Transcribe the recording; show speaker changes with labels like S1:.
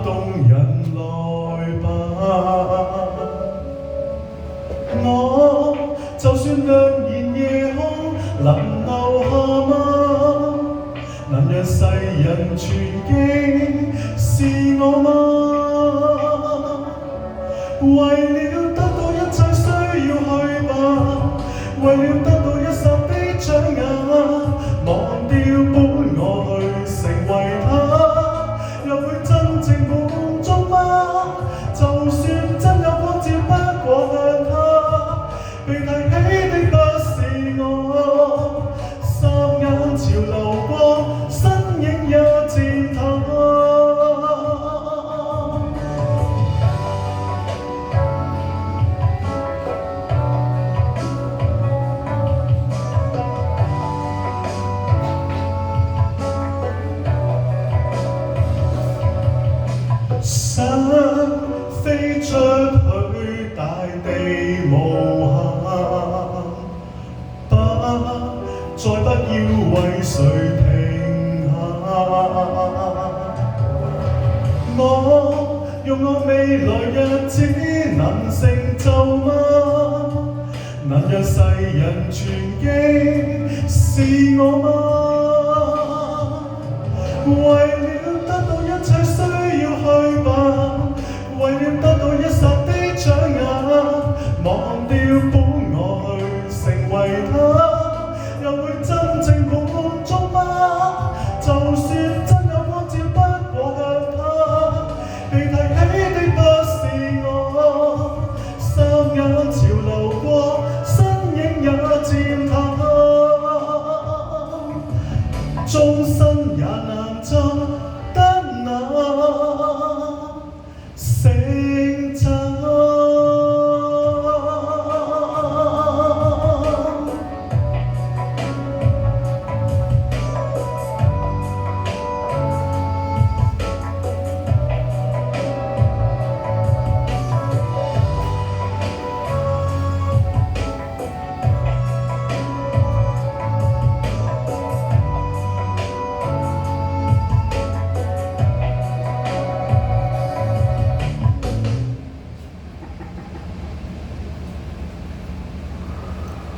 S1: 動人來吧。我就算亮然夜空能留下嗎？能讓世人傳記是我嗎？為了得到一切需要去吧，為了得到一剎的掌握，忘掉本我去成為他，又會真正滿足嗎？就算真有光照不過向他，被提起的不是我，霎眼潮流過，身影也漸淡。想飛出去大地無限，再不要為誰停下。我用我未來日子能成就嗎？能讓世人傳記是我嗎？為了得到一切需要去吧，為了得到一剎的掌握，忘掉本我去成為他，又會真正滿足嗎？就算真有光照不過向他，被提起的不是我，霎眼潮流過，身影也漸淡，終身也難執。